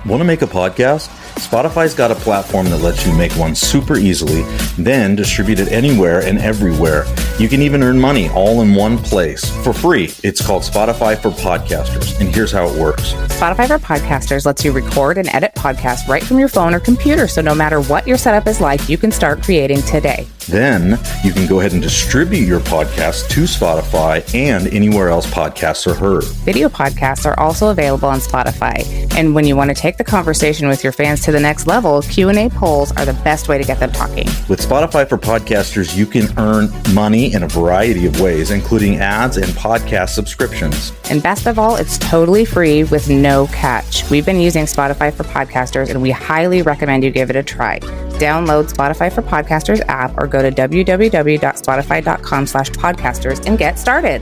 Want to make a podcast? Spotify's got a platform that lets you make one super easily, then distribute it anywhere and everywhere. You can even earn money all in one place for free. It's called Spotify for Podcasters, and here's how it works. Spotify for Podcasters lets you record and edit podcasts right from your phone or computer, so no matter what your setup is like, you can start creating today. Then you can go ahead and distribute your podcast to Spotify and anywhere else podcasts are heard. Video podcasts are also available on Spotify. And when you want to take the conversation with your fans to the next level, Q&A polls are the best way to get them talking. With Spotify for Podcasters, you can earn money in a variety of ways, including ads and podcast subscriptions. And best of all, it's totally free with no catch. We've been using Spotify for Podcasters, and we highly recommend you give it a try. Download Spotify for Podcasters app or go to www.spotify.com/podcasters and get started.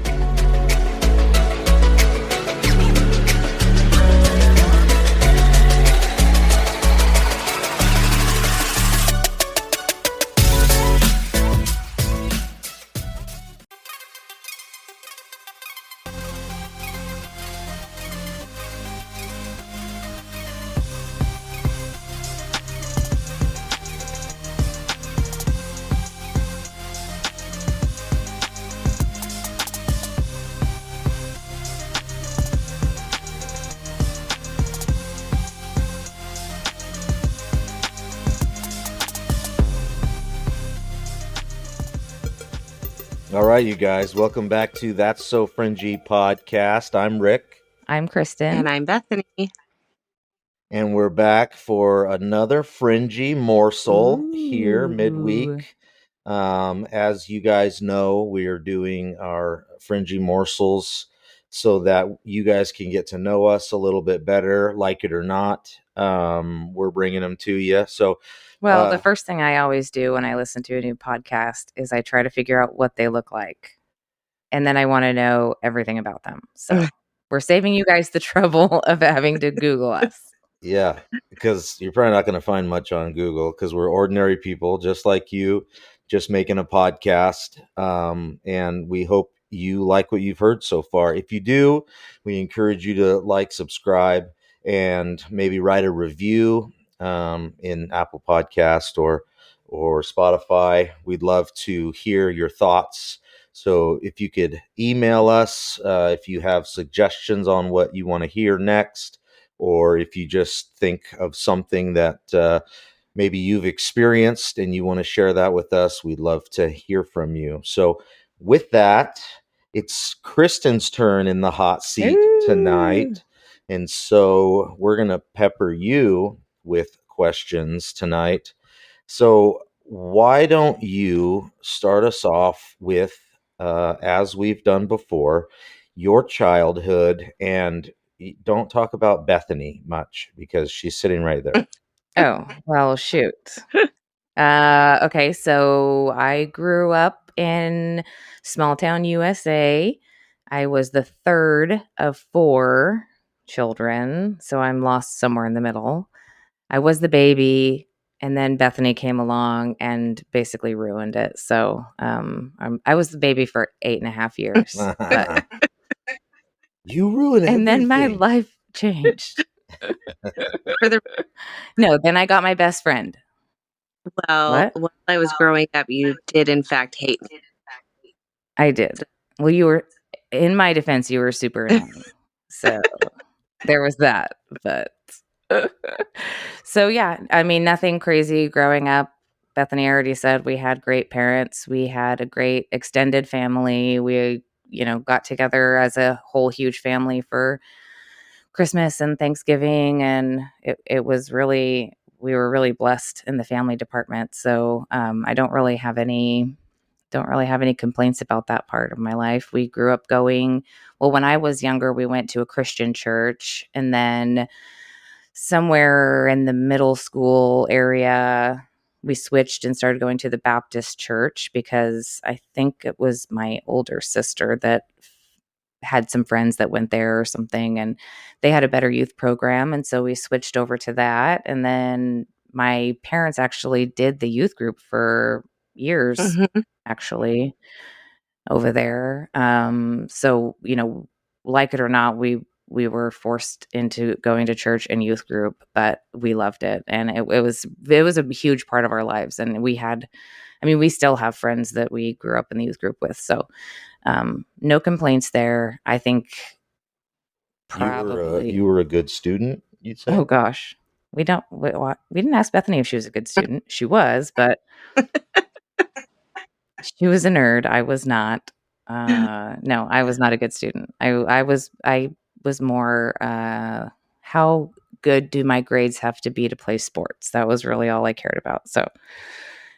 All right, you guys, welcome back to That's So Fringy podcast. I'm Rick. I'm Kristin. And I'm Bethany. And we're back for another Fringy Morsel here midweek. As you guys know, we are doing our Fringy Morsels so that you guys can get to know us a little bit better, like it or not. We're bringing them to you. So, well, the first thing I always do when I listen to a new podcast is I try to figure out what they look like. And then I want to know everything about them. So we're saving you guys the trouble of having to Google us. Yeah, because you're probably not going to find much on Google because we're ordinary people just like you, just making a podcast. And we hope you like what you've heard so far. If you do, we encourage you to like, subscribe, and maybe write a review in Apple Podcast or Spotify. We'd love to hear your thoughts. So if you could email us, if you have suggestions on what you want to hear next, or if you just think of something that maybe you've experienced and you want to share that with us, we'd love to hear from you. So with that, it's Kristin's turn in the hot seat tonight. And so we're going to pepper you with questions tonight. So why don't you start us off with, as we've done before, your childhood, and don't talk about Bethany much because she's sitting right there. Oh, well, shoot. Okay, so I grew up in small town USA. I was the third of 4 children, so I'm lost somewhere in the middle. I was the baby, and then Bethany came along and basically ruined it. So I was the baby for 8.5 years. But you ruined it. And then my life changed. No, then I got my best friend. Well, while I was growing up, you did in fact hate me. I did. Well, you were, in my defense, you were super annoying. So there was that. But so yeah, I mean, nothing crazy growing up. Bethany already said we had great parents. We had a great extended family. We, got together as a whole huge family for Christmas and Thanksgiving. And it was really, we were really blessed in the family department. So I don't really have any complaints about that part of my life. We grew up when I was younger, we went to a Christian church, and then somewhere in the middle school area, we switched and started going to the Baptist church because I think it was my older sister that had some friends that went there or something, and they had a better youth program. And so we switched over to that. And then my parents actually did the youth group for years, actually, over there. So, like it or not, we we were forced into going to church and youth group, but we loved it. And it was a huge part of our lives. And we still have friends that we grew up in the youth group with. So no complaints there. I think probably you were a good student, you'd say? Oh gosh. We didn't ask Bethany if she was a good student. She was, but she was a nerd. I was not. No, I was not a good student. I was more how good do my grades have to be to play sports? That was really all I cared about. So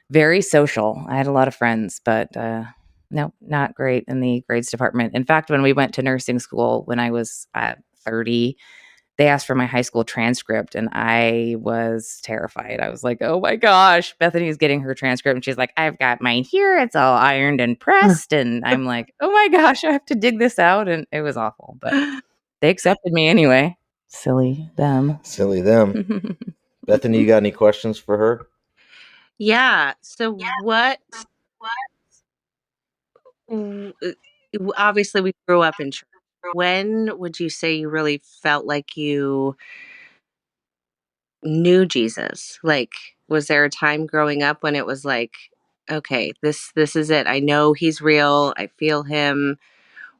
very social. I had a lot of friends, but no, not great in the grades department. In fact, when we went to nursing school when I was 30, they asked for my high school transcript and I was terrified. I was like, oh my gosh, Bethany's getting her transcript. And she's like, I've got mine here. It's all ironed and pressed. And I'm like, oh my gosh, I have to dig this out. And it was awful, but they accepted me anyway. Silly them. Bethany, you got any questions for her? Yeah. So what? Obviously, we grew up in church. When would you say you really felt like you knew Jesus? Like, was there a time growing up when it was like, okay, this is it. I know he's real. I feel him.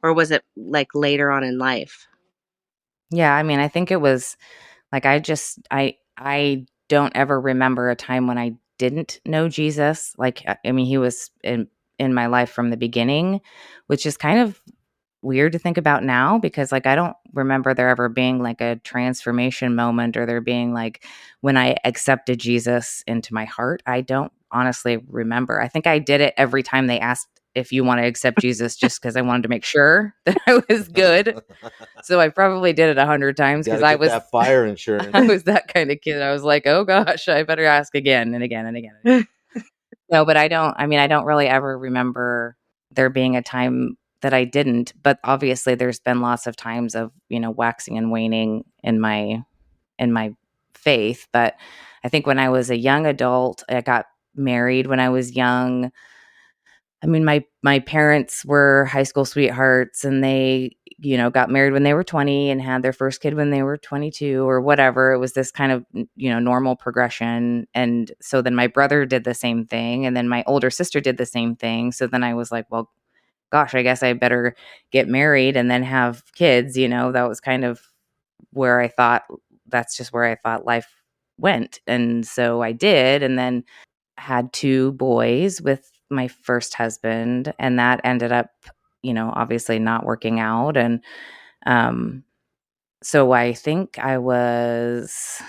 Or was it like later on in life? Yeah, I mean, I think it was like I don't ever remember a time when I didn't know Jesus. Like I mean, he was in my life from the beginning, which is kind of weird to think about now because like I don't remember there ever being like a transformation moment or there being like when I accepted Jesus into my heart. I don't honestly remember. I think I did it every time they asked if you want to accept Jesus just because I wanted to make sure that I was good. So I probably did it 100 times because I was that fire insurance. I was that kind of kid. I was like, oh gosh, I better ask again and again and again. And again. No, but I don't really ever remember there being a time that I didn't, but obviously there's been lots of times of, waxing and waning in my faith. But I think when I was a young adult, I got married when I was young. I mean, my parents were high school sweethearts and they, got married when they were 20 and had their first kid when they were 22 or whatever. It was this kind of, normal progression. And so then my brother did the same thing. And then my older sister did the same thing. So then I was like, well, gosh, I guess I better get married and then have kids. That was kind of where I thought, that's just where I thought life went. And so I did. And then had 2 boys with my first husband, and that ended up, obviously not working out. And so I think I was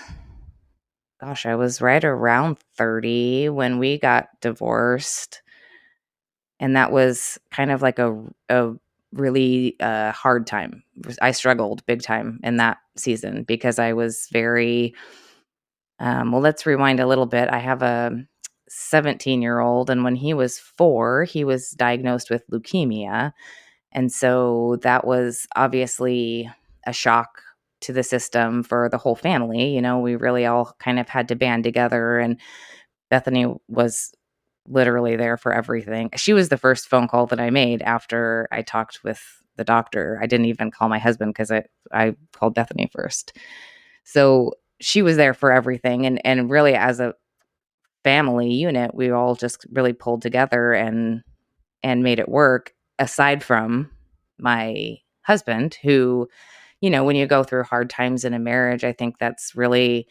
right around 30 when we got divorced. And that was kind of like a really hard time. I struggled big time in that season because I was very well, let's rewind a little bit. I have a 17-year-old, and when he was 4, he was diagnosed with leukemia. And so that was obviously a shock to the system for the whole family. We really all kind of had to band together, and Bethany was literally there for everything. She was the first phone call that I made after I talked with the doctor. I didn't even call my husband because I called Bethany first. So she was there for everything. And really as a family unit, we all just really pulled together and made it work, aside from my husband, who, when you go through hard times in a marriage, I think that's really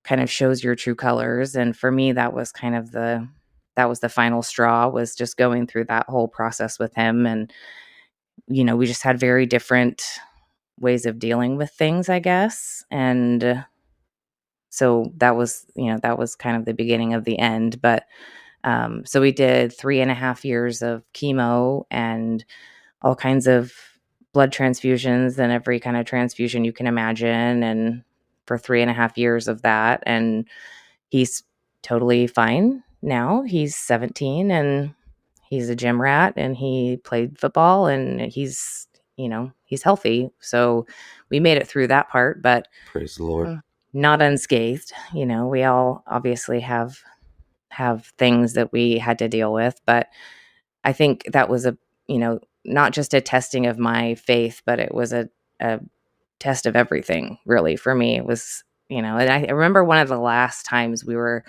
kind of shows your true colors. And for me, that was kind of the final straw, was just going through that whole process with him. And, we just had very different ways of dealing with things, I guess. And so that was kind of the beginning of the end. But so we did 3.5 years of chemo and all kinds of blood transfusions and every kind of transfusion you can imagine. And for 3.5 years of that. And he's totally fine now. He's 17 and he's a gym rat and he played football and he's healthy. So we made it through that part, but praise the Lord. Not unscathed. We all obviously have things that we had to deal with, but I think that was not just a testing of my faith, but it was a test of everything, really, for me. It was, and I remember one of the last times we were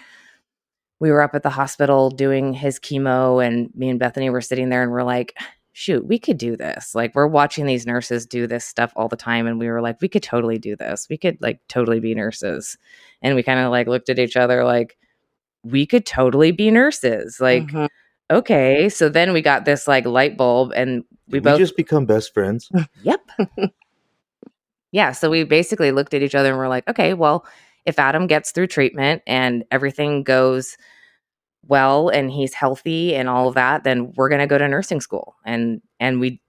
up at the hospital doing his chemo, and me and Bethany were sitting there and we're like, shoot, we could do this. Like, we're watching these nurses do this stuff all the time. And we were like, we could totally do this. We could like totally be nurses. And we kind of like looked at each other like, we could totally be nurses. Like, Mhm. okay. So then we got this like light bulb, and we Did we both just become best friends? Yep. Yeah. So we basically looked at each other and we're like, okay, well, if Adam gets through treatment and everything goes well and he's healthy and all of that, then we're going to go to nursing school. And we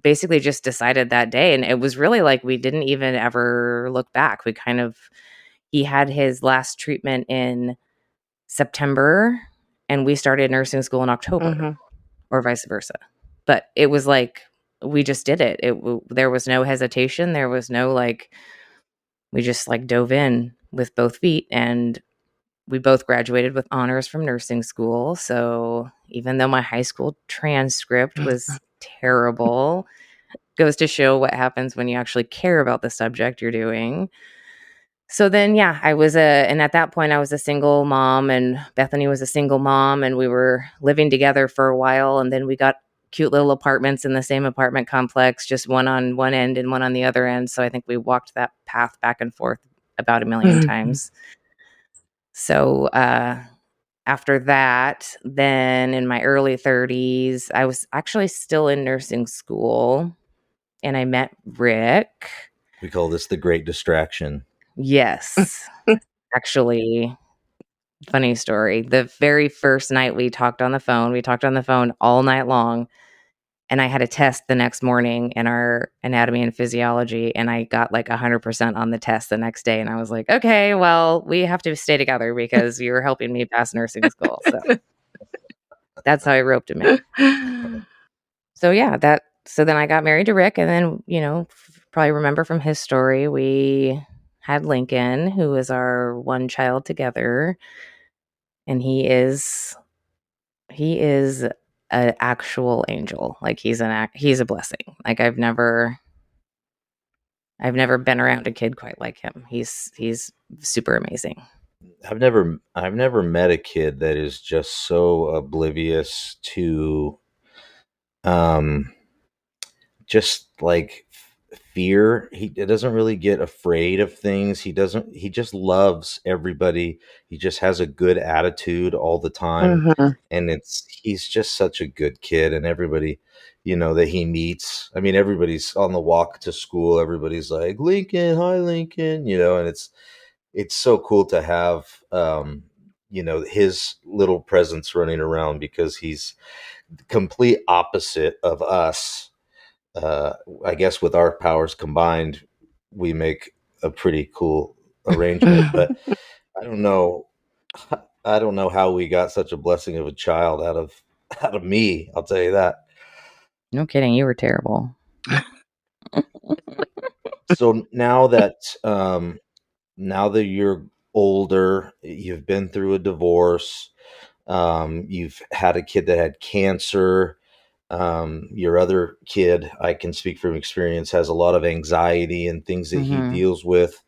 basically just decided that day. And it was really like we didn't even ever look back. He had his last treatment in September and we started nursing school in October, Mhm. or vice versa. But it was like we just did it. There was no hesitation. There was no like, we just like dove in with both feet, and we both graduated with honors from nursing school. So even though my high school transcript was terrible, goes to show what happens when you actually care about the subject you're doing. So then, yeah, and at that point I was a single mom and Bethany was a single mom, and we were living together for a while. And then we got cute little apartments in the same apartment complex, just one on one end and one on the other end. So I think we walked that path back and forth about a million times. So, after that, then in my early 30s, I was actually still in nursing school and I met Rick. We call this the Great Distraction. Yes. Actually, funny story. The very first night we talked on the phone all night long. And I had a test the next morning in our anatomy and physiology, and I got like 100% on the test the next day. And I was like, okay, well, we have to stay together because you're helping me pass nursing school. So that's how I roped him in. So yeah, so then I got married to Rick, and then, probably remember from his story, we had Lincoln, who was our one child together, and he is an actual angel. Like he's a blessing. Like I've never been around a kid quite like him. He's super amazing. I've never met a kid that is just so oblivious to um just like fear. He doesn't really get afraid of things. He just loves everybody. He just has a good attitude all the time. Mhm. And he's just such a good kid, and everybody, that he meets. I mean, everybody's on the walk to school. Everybody's like, Lincoln, hi Lincoln, and it's so cool to have his little presence running around, because he's the complete opposite of us. I guess with our powers combined, we make a pretty cool arrangement. But I don't know, I don't know how we got such a blessing of a child out of me. I'll tell you that. No kidding, you were terrible. So now that you're older, you've been through a divorce, you've had a kid that had cancer. Your other kid, I can speak from experience, has a lot of anxiety and things that he Mm-hmm. deals with.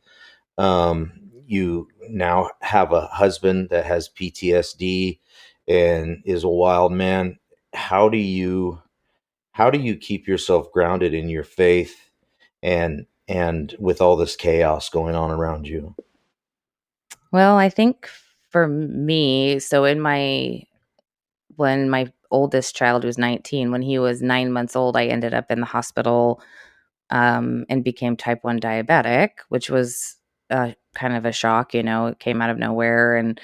You now have a husband that has PTSD and is a wild man. How do you keep yourself grounded in your faith, and with all this chaos going on around you? Well, I think for me, so when my oldest child was 19, when he was 9 months old, I ended up in the hospital and became type 1 diabetic, which was kind of a shock. It came out of nowhere. And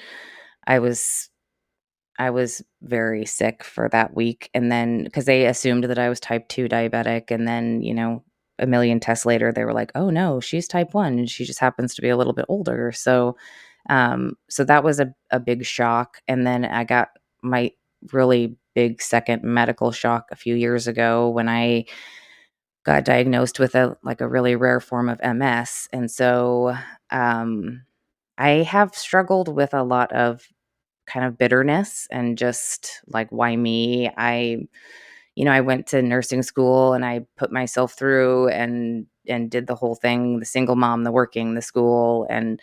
I was very sick for that week. And then, because they assumed that I was type 2 diabetic. And then, a million tests later, they were like, oh no, she's type 1 and she just happens to be a little bit older. So that was a big shock. And then I got my really big second medical shock a few years ago when I got diagnosed with a really rare form of MS. And so I have struggled with a lot of kind of bitterness and just like, why me? I went to nursing school and I put myself through and did the whole thing, the single mom, the working, the school, and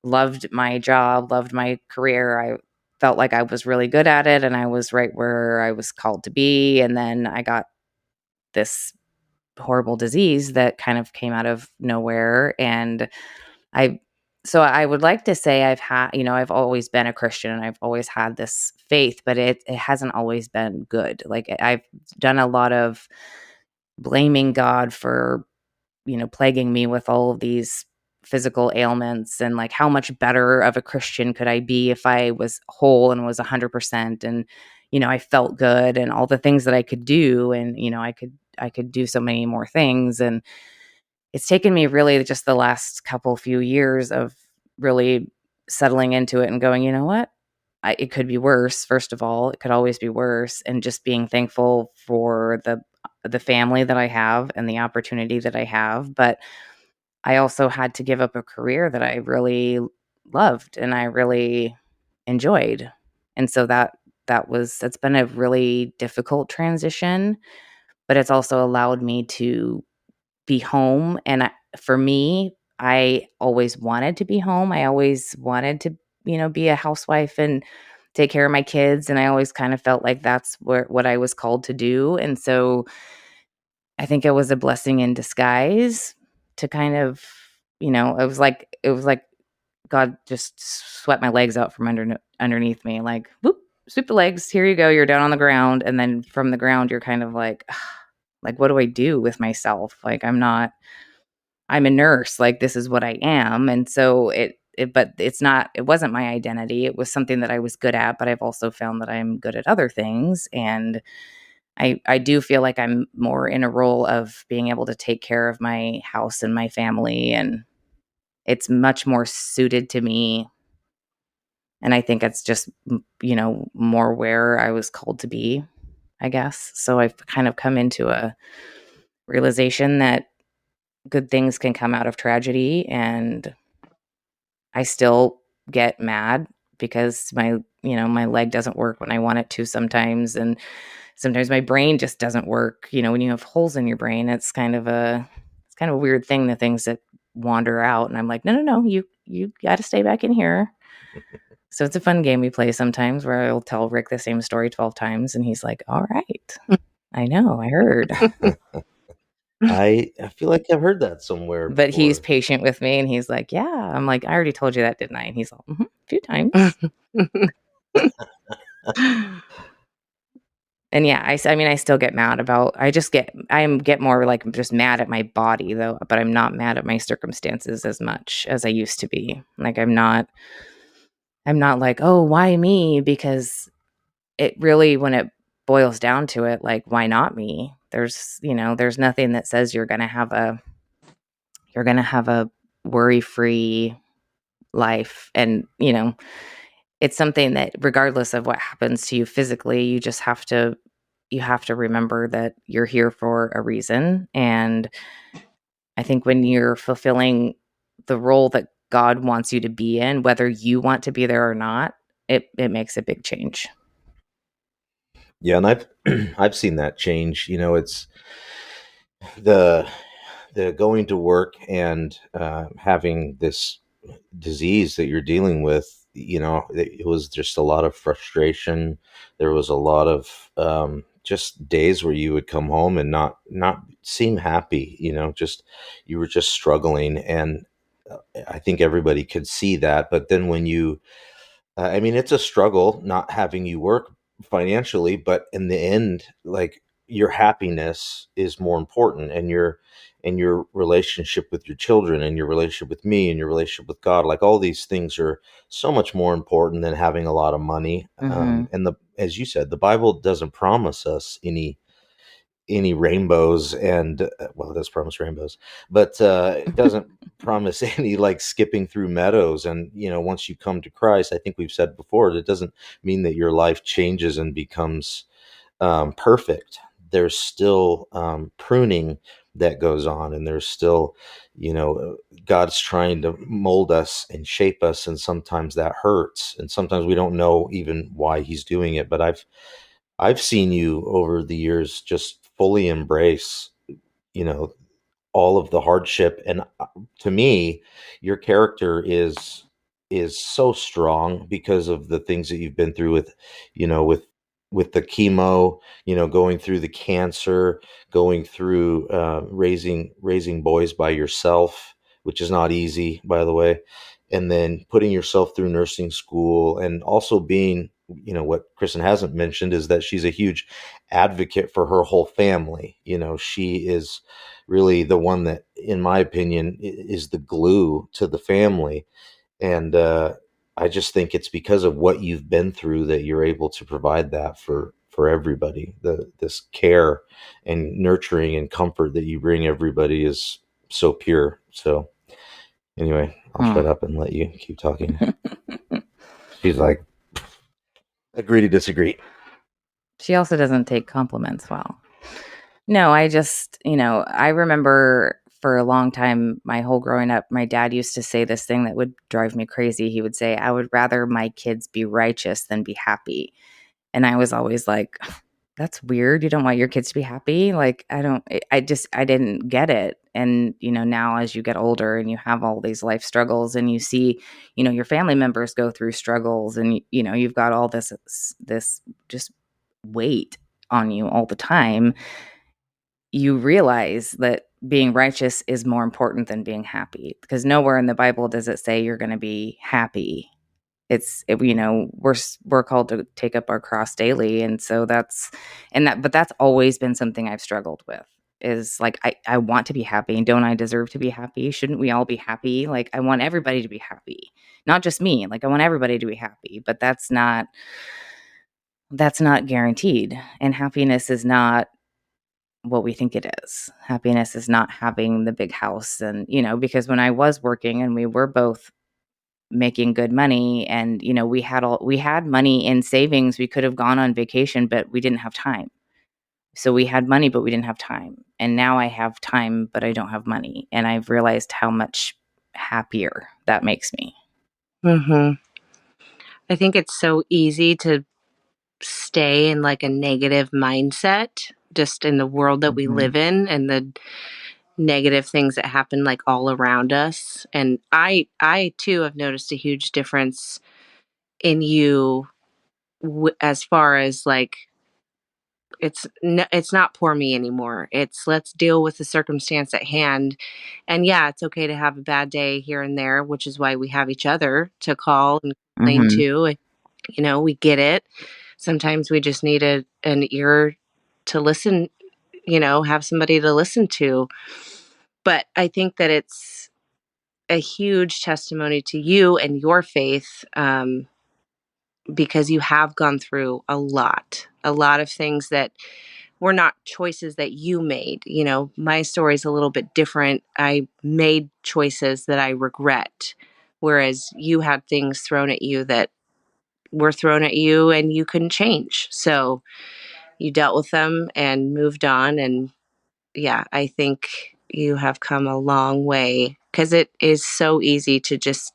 loved my job, loved my career. I felt like I was really good at it and I was right where I was called to be. And then I got this horrible disease that kind of came out of nowhere. And I so I would like to say I've always been a Christian and I've always had this faith, but it hasn't always been good. Like I've done a lot of blaming God for, plaguing me with all of these physical ailments, and like how much better of a Christian could I be if I was whole and was 100%, and I felt good and all the things that I could do, and I could do so many more things. And it's taken me really just the last few years of really settling into it and going, you know what? It could be worse. First of all, it could always be worse, and just being thankful for the family that I have and the opportunity that I have. But I also had to give up a career that I really loved and I really enjoyed. And so that's been a really difficult transition, but it's also allowed me to be home. And for me, I always wanted to be home. I always wanted to, be a housewife and take care of my kids. And I always kind of felt like that's what I was called to do. And so I think it was a blessing in disguise to kind of, it was like God just swept my legs out from underneath me, like, whoop, sweep the legs. Here you go. You're down on the ground. And then from the ground, you're kind of like, like, what do I do with myself? Like, I'm a nurse. Like, this is what I am. And so but it wasn't my identity. It was something that I was good at, but I've also found that I'm good at other things. And I do feel like I'm more in a role of being able to take care of my house and my family, and it's much more suited to me. And I think it's just, more where I was called to be, I guess. So I've kind of come into a realization that good things can come out of tragedy, and I still get mad because my leg doesn't work when I want it to sometimes, and sometimes my brain just doesn't work. When you have holes in your brain, it's kind of a weird thing, the things that wander out, and I'm like, no, you got to stay back in here. So it's a fun game we play sometimes where I'll tell Rick the same story 12 times and he's like, all right, I know, I heard. I feel like I've heard that somewhere But before. he's patient with me and he's like, yeah. I'm like, I already told you that, didn't I? And he's like, a few times. And yeah, I still get mad about, I get more like just mad at my body though, but I'm not mad at my circumstances as much as I used to be. Like, I'm not like, oh, why me? Because it really, when it boils down to it, like, why not me? There's nothing that says you're going to have a worry-free life. And, it's something that regardless of what happens to you physically, you have to remember that you're here for a reason. And I think when you're fulfilling the role that God wants you to be in, whether you want to be there or not, it makes a big change. Yeah, and I've seen that change. It's the going to work and having this disease that you're dealing with. It was just a lot of frustration. There was a lot of just days where you would come home and not seem happy. Just you were just struggling, and I think everybody could see that. But then when you it's a struggle not having you work financially, but in the end, like, your happiness is more important, and your relationship with your children, and your relationship with me, and your relationship with God, like, all these things are so much more important than having a lot of money. And as you said, the Bible doesn't promise us any rainbows, and well, it does promise rainbows, but it doesn't promise any, like, skipping through meadows. And once you come to Christ, I think we've said before, it doesn't mean that your life changes and becomes perfect. There's still pruning that goes on, and there's still God's trying to mold us and shape us, and sometimes that hurts, and sometimes we don't know even why he's doing it. But I've seen you over the years just fully embrace, you know, all of the hardship. And to me, your character is so strong because of the things that you've been through with, you know, with the chemo, you know, going through the cancer, going through raising boys by yourself, which is not easy, by the way, and then putting yourself through nursing school, and also being, you know, what Kristen hasn't mentioned is that she's a huge advocate for her whole family. You know, she is really the one that, in my opinion, is the glue to the family. And I just think it's because of what you've been through that you're able to provide that for everybody. This care and nurturing and comfort that you bring everybody is so pure. So anyway, I'll shut up and let you keep talking. She's like, agree to disagree. She also doesn't take compliments well. No, I just, I remember for a long time, my whole growing up, my dad used to say this thing that would drive me crazy. He would say, I would rather my kids be righteous than be happy. And I was always like, that's weird. You don't want your kids to be happy? Like, I didn't get it. And, now as you get older and you have all these life struggles and you see, your family members go through struggles and, you've got all this just weight on you all the time, you realize that being righteous is more important than being happy, because nowhere in the Bible does it say you're going to be happy. We're called to take up our cross daily. And so but that's always been something I've struggled with, is like, I want to be happy, and don't I deserve to be happy? Shouldn't we all be happy? Like, I want everybody to be happy, not just me. Like, I want everybody to be happy, but that's not guaranteed. And happiness is not what we think it is. Happiness is not having the big house. And, because when I was working and we were both making good money, and, we had money in savings, we could have gone on vacation, but we didn't have time. So we had money, but we didn't have time. And now I have time, but I don't have money. And I've realized how much happier that makes me. Mm-hmm. I think it's so easy to stay in like a negative mindset just in the world that we live in, and the negative things that happen like all around us. And I too have noticed a huge difference in you, as far as like, it's not poor me anymore. It's, let's deal with the circumstance at hand. And yeah, it's okay to have a bad day here and there, which is why we have each other to call and complain to. We get it. Sometimes we just need an ear to listen, have somebody to listen to. But I think that it's a huge testimony to you and your faith, because you have gone through a lot of things that were not choices that you made. My story is a little bit different. I made choices that I regret, whereas you had things thrown at you that were thrown at you and you couldn't change. So you dealt with them and moved on. And yeah, I think you have come a long way, because it is so easy to just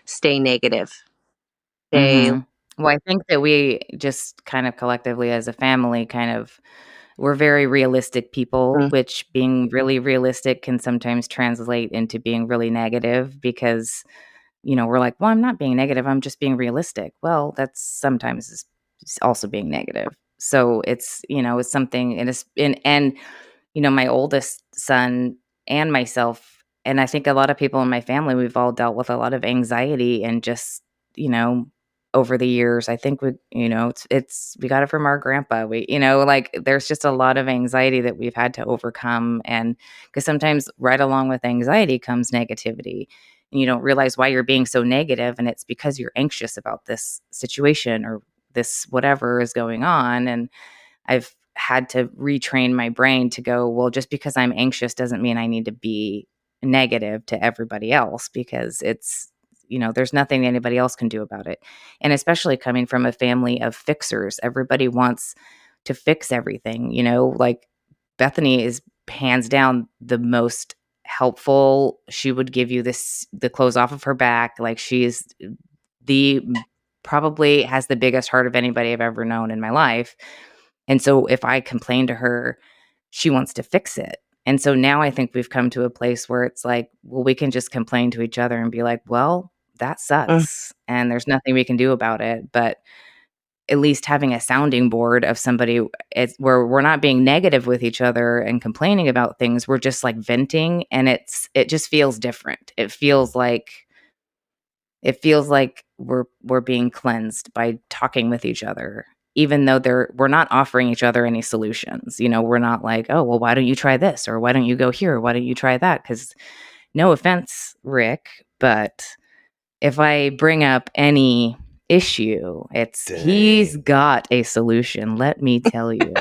stay negative. Well, I think that we just kind of collectively as a family we're very realistic people, which being really realistic can sometimes translate into being really negative, because, we're like, well, I'm not being negative, I'm just being realistic. Well, that's sometimes is also being negative. So it's, it's something, and my oldest son and myself, and I think a lot of people in my family, we've all dealt with a lot of anxiety, and just, over the years, I think we got it from our grandpa. Like, there's just a lot of anxiety that we've had to overcome. And because sometimes right along with anxiety comes negativity, and you don't realize why you're being so negative, and it's because you're anxious about this situation or this whatever is going on. And I've had to retrain my brain to go, well, just because I'm anxious doesn't mean I need to be negative to everybody else, because it's, there's nothing anybody else can do about it. And especially coming from a family of fixers, everybody wants to fix everything. Like, Bethany is hands down the most helpful. She would give you the clothes off of her back. Like, she's probably has the biggest heart of anybody I've ever known in my life. And so if I complain to her, she wants to fix it. And so now I think we've come to a place where it's like, well, we can just complain to each other and be like, well, that sucks. And there's nothing we can do about it. But at least having a sounding board of somebody where we're not being negative with each other and complaining about things. We're just like venting, and it just feels different. It feels like we're being cleansed by talking with each other, even though we're not offering each other any solutions. You know, we're not like, oh, well, why don't you try this? Or why don't you go here? Or why don't you try that? Because no offense, Rick, but if I bring up any issue, he's got a solution. Let me tell you,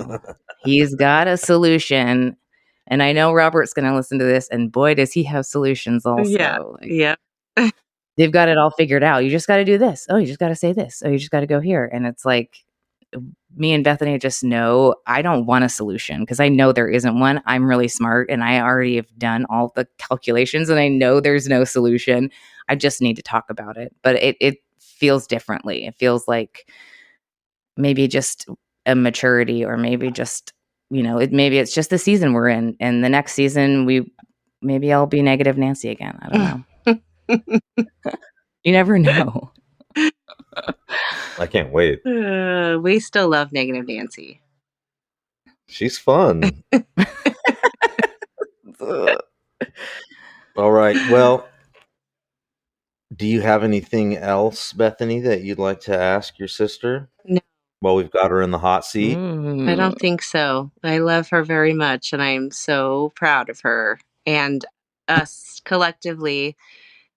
he's got a solution. And I know Robert's going to listen to this, and boy, does he have solutions also. Yeah. They've got it all figured out. You just got to do this. Oh, you just got to say this. Oh, you just got to go here. And it's like, me and Bethany just know I don't want a solution because I know there isn't one. I'm really smart and I already have done all the calculations and I know there's no solution. I just need to talk about it. But it feels differently. It feels like maybe just a maturity, or maybe just, maybe it's just the season we're in. And the next season, maybe I'll be negative Nancy again. I don't know. You never know. I can't wait. We still love negative Nancy. She's fun. All right. Well, do you have anything else, Bethany, that you'd like to ask your sister? No. Well, we've got her in the hot seat. I don't think so. I love her very much, and I'm so proud of her. And us collectively,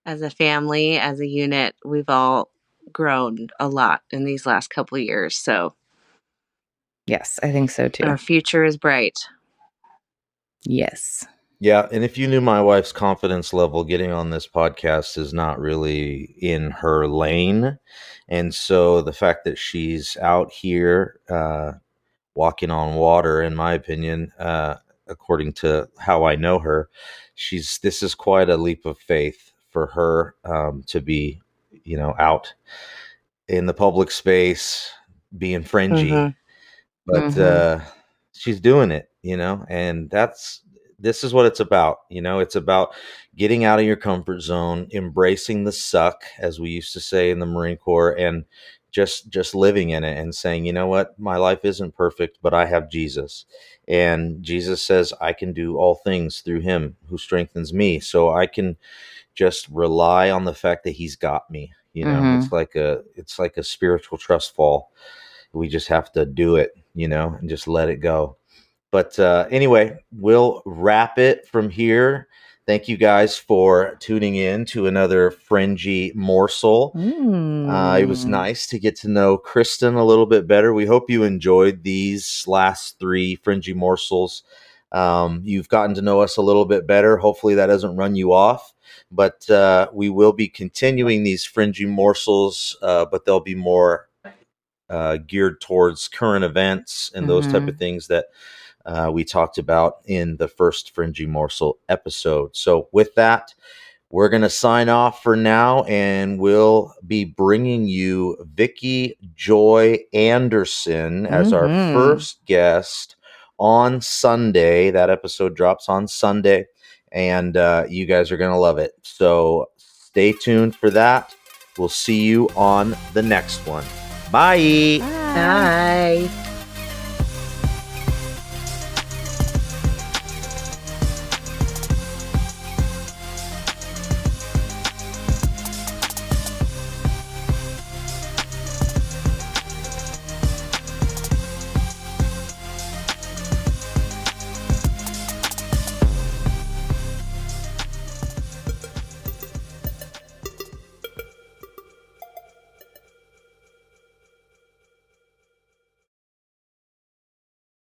as a family, as a unit, we've all grown a lot in these last couple of years. So yes, I think so too. Our future is bright. Yes. Yeah, and if you knew my wife's confidence level, getting on this podcast is not really in her lane. And so the fact that she's out here walking on water, in my opinion, according to how I know her, this is quite a leap of faith for her to be, out in the public space, being fringy. Mhm. But she's doing it, and this is what it's about. It's about getting out of your comfort zone, embracing the suck, as we used to say in the Marine Corps, and just living in it and saying, you know what, my life isn't perfect, but I have Jesus. And Jesus says I can do all things through him who strengthens me. So I can just rely on the fact that he's got me. It's like a spiritual trust fall. We just have to do it, and just let it go. But anyway, we'll wrap it from here. Thank you guys for tuning in to another Fringy Morsel. It was nice to get to know Kristin a little bit better. We hope you enjoyed these last 3 Fringy Morsels. You've gotten to know us a little bit better. Hopefully that doesn't run you off. But we will be continuing these Fringy Morsels, but they'll be more geared towards current events and those type of things that we talked about in the first Fringy Morsel episode. So with that, we're going to sign off for now, and we'll be bringing you Vicki Joy Anderson as our first guest on Sunday. That episode drops on Sunday, and you guys are going to love it. So stay tuned for that. We'll see you on the next one. Bye. Bye.